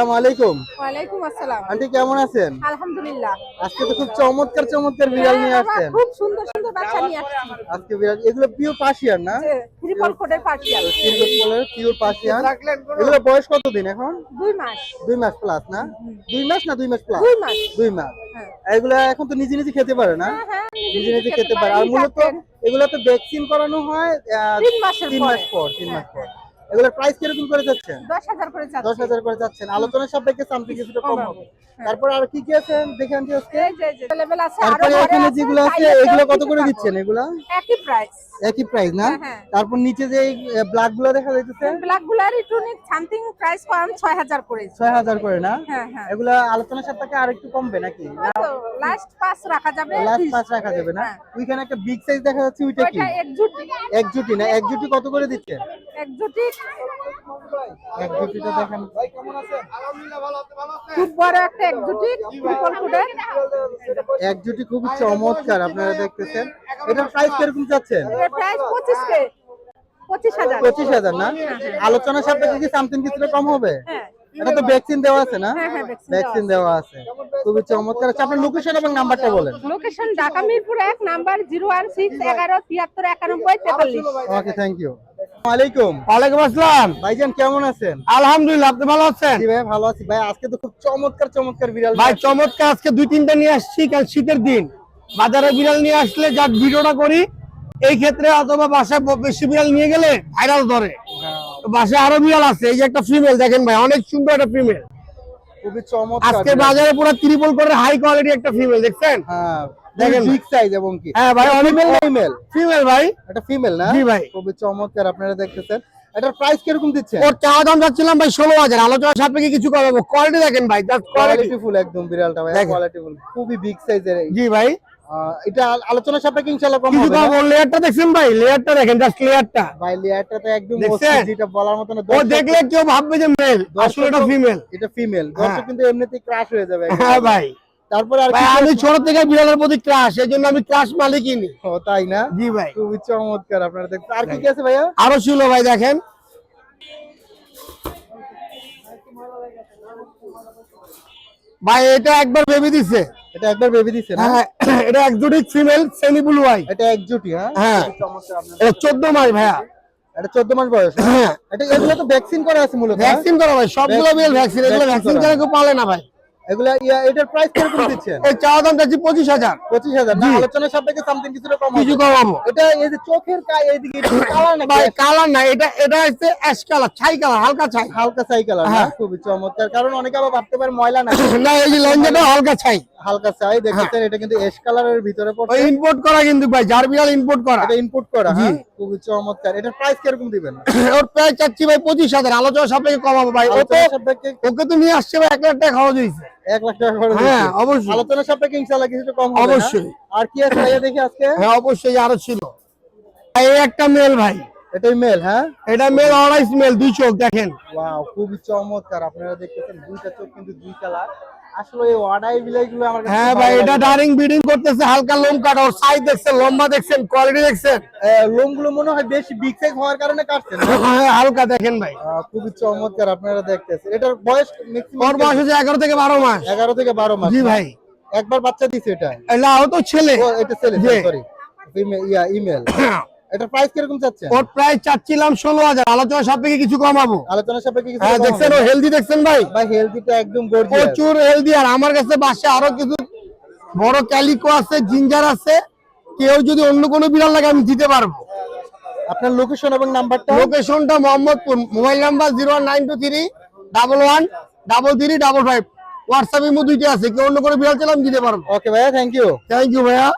আসসালামু আলাইকুম। ওয়ালাইকুম আসসালাম। আন্টি কেমন আছেন? আলহামদুলিল্লাহ। আজকে তো খুব চমৎকার চমৎকার বিড়াল নিয়ে আসছেন। খুব সুন্দর সুন্দর বাচ্চা নিয়ে আসছি। আজকে বিড়াল এগুলো পিওর পার্সিয়ান না? যে ট্রিপল কোটের পার্সিয়ান। ট্রিপল কোটের পিওর পার্সিয়ান। এগুলো বয়স কতদিন এখন? 2 মাস। 2 মাস প্লাস না? 2 মাস না 2 মাস প্লাস? 2 মাস। 2 মাস। হ্যাঁ। এগুলো এখন তো নিজে নিজে খেতে পারে না? হ্যাঁ হ্যাঁ নিজে নিজে খেতে পারে। আর মূলত এগুলো তো ভ্যাকসিন করানো হয় 3 মাসের 3 মাস পর 3 মাস পর। এগুলোর প্রাইস কিরকম করে যাচ্ছে? 10,000 করে যাচ্ছে। 10,000 করে যাচ্ছেন। আলোচনার সাপেক্ষে সামথিং কিছুটা কম হবে। তারপর আর কি কি আছে দেখেন যে আজকে? এই যে লেভেল আছে আরো তারপরে এখানে যেগুলো আছে এগুলো কত করে দিচ্ছেন এগুলা? একই প্রাইস। একই প্রাইস না? হ্যাঁ। তারপর নিচে যে এই ব্ল্যাক গুলো দেখা যাইতেছে ব্ল্যাক গুলার ইটুনিক সামথিং প্রাইস কম 6,000 করে। 6,000 করে না? হ্যাঁ। এগুলা আলোচনার সাপেক্ষে আরেকটু কমবে নাকি? লাস্ট 5 রাখা যাবে। লাস্ট 5 রাখা যাবে না? ওইখানে একটা বিগ সাইজ দেখা যাচ্ছে ওইটা কি? ওটা একজুটি। একজুটি না? একজুটি কত করে দিচ্ছে? একজুটি একজুটিটা দেখেন। ভাই কেমন আছেন? আলহামদুলিল্লাহ ভালো আছি ভালো আছেন। খুব বড় একটা একজুটি ট্রিপল কোটের। একজুটি খুব চমৎকার আপনারা দেখতেছেন। এটার প্রাইস কিরকম যাচ্ছেন? এর প্রাইস 25,000 25,000 না? আলোচনার সাপেক্ষে কি সামথিং কিছুটা কম হবে? হ্যাঁ। এটা তো ভ্যাকসিন দেওয়া আছে না? হ্যাঁ, ভ্যাকসিন দেওয়া আছে। খুবই চমৎকার। আচ্ছা আপনার লোকেশন এবং নাম্বারটা বলেন। Location Dhaka Mirpur 1 number 01611734343। Okay thank you. আসসালামু আলাইকুম। ওয়ালাইকুম আসসালাম। ভাইজান কেমন আছেন? আলহামদুলিল্লাহ আপনি ভালো আছেন? জি ভাই ভালো আছি। ভাই আজকে তো খুব চমৎকার চমৎকার বিড়াল ভাই চমৎকার আজকে 2-3টা নিয়ে আসছি কারণ শীতের দিন বাজারে বিড়াল নিয়ে আসলে যা ভিডিওটা করি এই ক্ষেত্রে অথবা বাসায় বেশি বিড়াল নিয়ে গেলে ভাইরাল ধরে। বাসায় আরো বিড়াল আছে, এই যে একটা ফিমেল দেখেন ভাই অনেক সুন্দর একটা ফিমেল। খুবই চমৎকার। আজকে বাজারে পুরো ট্রিপল করে হাই কোয়ালিটি একটা ফিমেল দেখছেন? হ্যাঁ দেখেন বিগ সাইজ এবং কি? হ্যাঁ ভাই অনেক ফিমেল। ফিমেল ভাই। এটা ফিমেল না? জি ভাই। খুবই চমৎকার আপনারা দেখতেছেন। এটার প্রাইস কিরকম দিচ্ছেন? ওর চাওয়া দাম যাচ্ছিলাম ভাই 16,000, আলোচনা সাপেক্ষে কিছু কমাবো। কোয়ালিটি দেখেন ভাই, জাস্ট কোয়ালিটি। কোয়ালিটিফুল একদম বিড়ালটা ভাই, কোয়ালিটিফুল খুবই বিগ সাইজের। জি ভাই এটা আলোচনা সাপেক্ষে ইনশাআল্লাহ কম কিছু হবে কম। লেয়ারটা দেখছেন ভাই, লেয়ারটা দেখেন, জাস্ট লেয়ারটা। ভাই লেয়ারটা তো একদম দেখছেন? মস্ত, যেটা বলার মত না। ও দেখলে কেউ ভাববে যে মেল, আসলে এটা ফিমেল। এটা ফিমেল। দর্শক কিন্তু এমনিতেই ক্রাশ হয়ে যাবে। হ্যাঁ ভাই। তারপর আর ভাই আমি ছোট থেকে বিড়ালের প্রতি ক্রাশ, এজন্য আমি ক্রাশ মালিকই নি। ও তাই না? জি ভাই। খুবই চমৎকার আপনারা দেখতে। আর কি কি আছে ভাইয়া? আরো ছিল ভাই দেখেন। ভাই এটা একবার বেবি দিছে। এটা একবার বেবি দিছে না? হ্যাঁ এটা exotic female semi blue eye. এটা এক জুটি। হ্যাঁ হ্যাঁ খুবই চমৎকার আপনারা। এটা 14 মাস ভাইয়া। এটা 14 মাস বয়স। হ্যাঁ এটা এগুলো তো ভ্যাকসিন করা আছে মূলত। ভ্যাকসিন করা ভাই, সবগুলো বিড়াল ভ্যাকসিন। এগুলো ভ্যাকসিন ছাড়া কেউ পালে না ভাই। এগুলা এটার প্রাইস কিরকম দিচ্ছেন? এই চাওয়া দাম যাচ্ছে 25,000। 25,000 না? আলোচনার সাপেক্ষে সামথিং কিছুটা কম কিছু হবে। কমাবো। এটা এই যে চোখের এইদিকে কালার না ভাই কালার না, এটা হচ্ছে অ্যাশ কালার, ছাই কালার, হালকা ছাই। হালকা ছাই কালার না? হ্যাঁ। খুবই চমৎকার। কারণ অনেকে আবার ভাবতে পারে ময়লা না। না এই যে লঞ্জাটা হালকা ছাই। হালকা ছাই দেখতেছেন। এটা কিন্তু অ্যাশ কালারের ভিতরে ওই পড়ছে। ইম্পোর্ট করা কিন্তু ভাই, জার বিড়াল ইম্পোর্ট করা। এটা ইনপুট করা। জি। হ্যাঁ খুবই চমৎকার। এটার প্রাইস কিরকম দিবেন? ওর প্রায় চাচ্ছি ভাই 25,000, আলোচনা সাপেক্ষে কমাবো ভাই। আলোচনার সাপেক্ষে ওকে তো নিয়ে আসছে ভাই 1 লাখ টাকা খাওয়া দিয়েছে। 1 লাখ টাকা খরচ হ্যাঁ, হয়েছে। অবশ্যই। আলোচনার সাপেক্ষে ইনশাআল্লাহ কিছুটা কম হবে না? অবশ্যই। আর কি আছে ভাইয়া দেখি আজকে? হ্যাঁ অবশ্যই আরো ছিল। এই একটা মেল ভাই, এটাই মেল। হ্যাঁ এটা মেল, অরাইস মেল, 2 চোখ দেখেন। ওয়াও খুবই চমৎকার। আপনারা দেখতেছেন দুইটা চোখ কিন্তু দুই কালার। আসলে এই ওয়াডাই বিলাইগুলো আমার কাছে হ্যাঁ খুব ভাই ভালো এটা লাগে। ডারিং ব্রিডিং করতেছে, হালকা লোম কাটা। ওর সাইজ দেখছেন, লম্বা দেখছেন, কোয়ালিটি দেখছেন। লোমগুলো মনে হয় বেশি বিগ সাইজ হওয়ার কারণে কাটছেন না? হ্যাঁ হালকা দেখেন ভাই। খুবই চমৎকার আপনারা দেখতেছেন। এটার বয়স ওর ম্যাক্সিমাম বয়স হচ্ছে 11 থেকে 12 মাস। 11 থেকে 12 মাস। জি ভাই। একবার বাচ্চা দিছে এটা? না ও তো ছেলে। ও এটা ছেলে, জি। Sorry email. এটার প্রাইস কিরকম চাচ্ছেন? ওর প্রায় চাচ্ছিলাম 16,000, আলোচনা সাপেক্ষে কিছু কমাবো। আলোচনা সাপেক্ষে কিছু হ্যাঁ কম দেখছেন, হবে ও না? হেলদি দেখছেন ভাই, ভাই হেলদিটা একদম গর্জিয়াস। প্রচুর হেলদি। আর আমার কাছে বাসে আরো কিছু বড় ক্যালিকো আছে, জিঞ্জার আছে। কেউ যদি অন্য কোনো বিড়াল লাগে আমি দিতে পারবো। আপনার লোকেশন এবং নাম্বারটা? লোকেশনটা Mohammadpur, mobile number 01923 113355। WhatsApp imo 2টা আছে, কেউ অন্য কোনো বিড়াল চাইলে আমি দিতে পারবো। ওকে ভাইয়া থ্যাংক ইউ। থ্যাংক ইউ ভাইয়া।